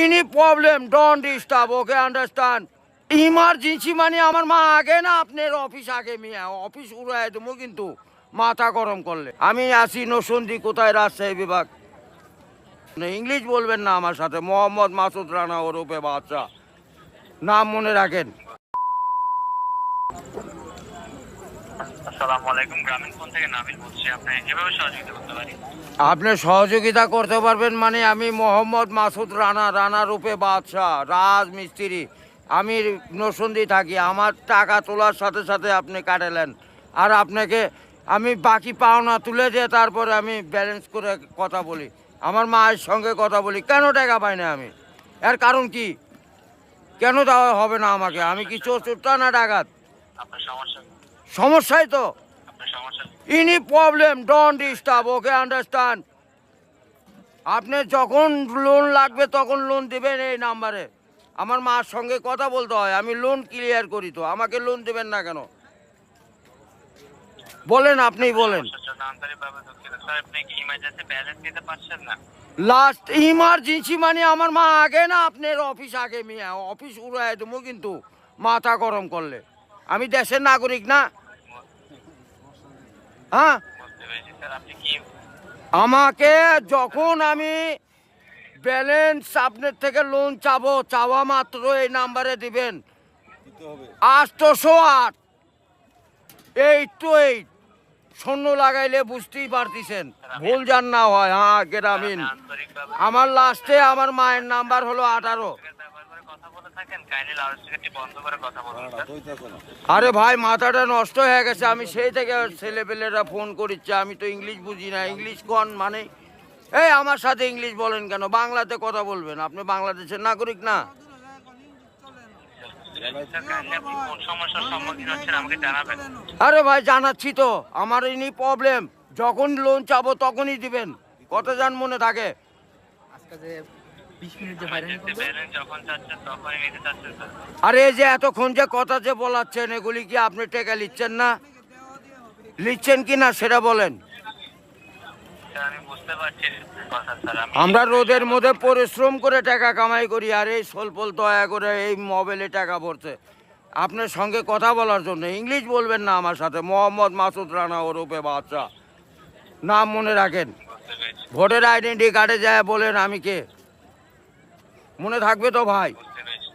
Any problem, don't disturb, okay, understand? Emergency মানে আমার মা আগে না আপনার অফিস আগে মিয়া অফিস উড়াই দেবো কিন্তু মাথা গরম করলে আমি আসি নসন্দি কোথায় রাজশাহী বিভাগ ইংলিশ বলবেন না আমার সাথে মোহাম্মদ মাসুদ রানা ওরফে বাদশা নাম মনে রাখেন। আসসালামু আলাইকুম, গ্রামীণ ফোন থেকে নাবিল বলছি। আপনি কিভাবে সহযোগিতা করতে পারি? আপনি সহযোগিতা করতে পারবেন মানে আমি মোহাম্মদ মাসুদ রানা রূপে বাদশা রাজমিস্ত্রি, আমি নরসিংদী থাকি। আমার টাকা তোলার সাথে সাথে আপনি কাটালেন আর আপনাকে আমি বাকি পাওনা তুলে দিয়ে তারপরে আমি ব্যালেন্স করে কথা বলি, আমার মায়ের সঙ্গে কথা বলি। কেন টাকা পাই না আমি? এর কারণ কি? কেন দেওয়া হবে না আমাকে? আমি কি চোরটা না ডাকাত? আপনার সমস্যা? সমস্যাই তো। আপনার সমস্যা? Any problem, don't disturb, okay, understand? আপনি যখন লোন লাগবে তখন লোন দেবেন এই নাম্বারে। আমার মার সঙ্গে কথা বলতে হয়, আমি লোন ক্লিয়ার করি। তো আমাকে লোন দেবেন না কেন বলেন? আপনি বলেন। আপনি কি ইমার্জেন্সি ব্যালেন্স দিতে পারছেন না? লাস্ট ইমার্জেন্সি মানে আমার মা আগে না আপনার অফিস আগে মিয়া অফিস উড়াই দেবো কিন্তু মাথা গরম করলে। আমি দেশের নাগরিক না? হ্যাঁ, বুঝতে পেরেছি স্যার। আপনি কি আমাকে যখন আমি ব্যালেন্স আপনার থেকে লোন চাবো, চাওয়া মাত্র এই নাম্বারে দিবেন 808 828 শূন্য লাগাইলে বুঝতেই পারতেছেন, ভুল যান না হয়। হ্যাঁ, গ্রামীণ। আন্তরিকভাবে আমার লাস্টে আমার মায়ের নাম্বার হলো 18। ব্যবহার করে কথা বলে থাকেন, কাইন্ডলি লাউডস্পিকারটি বন্ধ করে কথা বলুন স্যার। আরে ভাই, মাথাটা নষ্ট হয়ে গেছে। আমি সেই থেকে ছেলেপেলেরা ফোন করিচ্ছে, আমি তো ইংলিশ বুঝি না। ইংলিশ কোন মানে? এই আমার সাথে ইংলিশ বলেন কেন? বাংলাতে কথা বলবেন। আপনি বাংলাদেশের নাগরিক না? স্যার, কাইন্ডলি আপনি কোন সমস্যার সম্মুখীন হচ্ছেন আমাকে জানাবেন। আরে ভাই, জানাচ্ছি তো। আমার ইনি প্রবলেম, যখন লোন চাবো তখনই দিবেন। কত জান মনে থাকে? আজকে যে 20 মিনিট যে বাইরে ইমার্জেন্সি ব্যালেন্স যখন চাচ্ছেন তখনই নিতে চাচ্ছেন স্যার। আরে এই যে এতক্ষণ যে কথা যে বলাচ্ছেন, এগুলি কি আপনি টাকা লিখছেন না? লিখছেন কি না সেটা বলেন। স্যার, আমি বুঝতে পারছি কথা স্যার। আমরা রোদের মধ্যে পরিশ্রম করে টাকা কামাই করি, আর এই সোলপল দয়া করে এই মোবাইলে টাকা ভরছে আপনার সঙ্গে কথা বলার জন্য। ইংলিশ বলবেন না আমার সাথে মোহাম্মদ মাসুদ রানা ওরফে বাদশা নাম মনে রাখেন। বুঝতে পেরেছি, ভোটার আইডেন্টি কার্ডে যায় বলেন আমি কে, মনে থাকবে তো ভাই? বুঝতে পেরেছি।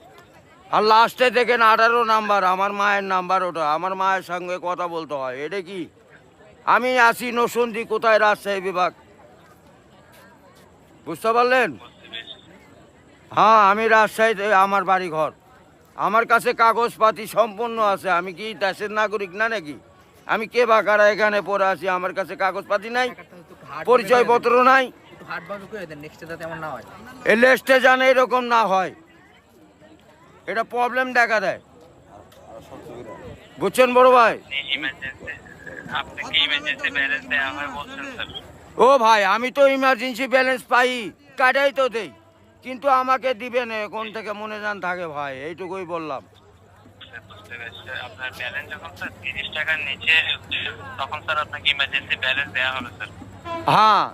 আর লাস্টে দেখেন 18 নাম্বার, আমার মায়ের নাম্বার ওটা। আমার মায়ের সঙ্গে কথা বলতে হয়। এটা কি? আমি আসি নরসিংদী কোথায় রাজশাহী বিভাগ, বুঝতে পারলেন? বুঝতে পেরেছি। হ্যাঁ, আমি রাজশাহীতে আমার বাড়ি ঘর। আমার কাছে কাগজপাতি সম্পূর্ণ আছে। আমি কি দেশের নাগরিক না নাকি? আমি কে বা কারা এখানে পড়ে আছি? আমার কাছে কাগজপাতি নাই, পরিচয়পত্র নাই। হাট বাজু করে দেন, নেক্সট যাতে এমন না হয়। এই লিস্টে জানে এরকম না হয়, এটা প্রবলেম দেখা দেয়। বুঝছেন বড় ভাই? আপনি কি ইমার্জেন্সি ব্যালেন্স দেওয়া হয় বলছেন স্যার? ও ভাই, আমি তো ইমার্জেন্সি ব্যালেন্স পাই, কাটাই তো দেই, কিন্তু আমাকে দিবেন কোন থেকে মনে যান থাকে ভাই, এইটুকুই বললাম। বুঝতে পেরেছি স্যার। আপনার ব্যালেন্স যখন স্যার 30 টাকার নিচে তখন স্যার আপনাকে ইমার্জেন্সি ব্যালেন্স দেওয়া হবে স্যার। হ্যাঁ,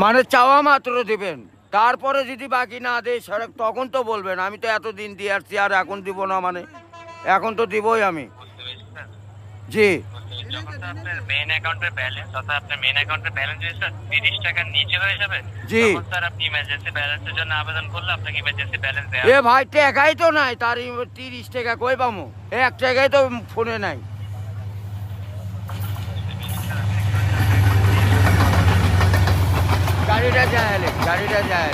মানে চাওয়া মাত্র দিবেন, তারপরে যদি বাকি না দেয় সড়ক তখন তো বলবেন। আমি তো এতদিন দিয়ে আসছি, আর এখন দিব না মানে? এখন তো দিবই আমি। বুঝতে পেরেছি স্যার। জি, যখন স্যার আপনার মেইন অ্যাকাউন্টের ব্যালেন্স অর্থাৎ আপনার মেইন অ্যাকাউন্টের ব্যালেন্স যদি স্যার 30 টাকার নিচে হয়ে যাবে, জি। তখন স্যার আপনি ইমার্জেন্সি ব্যালেন্সের জন্য আবেদন করলে আপনাকে ইমার্জেন্সি ব্যালেন্স দেওয়া এ ভাই, টাকাই তো নাই, তার 30 টাকা কই পামো? 1 টাকাই তো ফোনে নাই। গাড়িটা যায়, গাড়িটা যায়।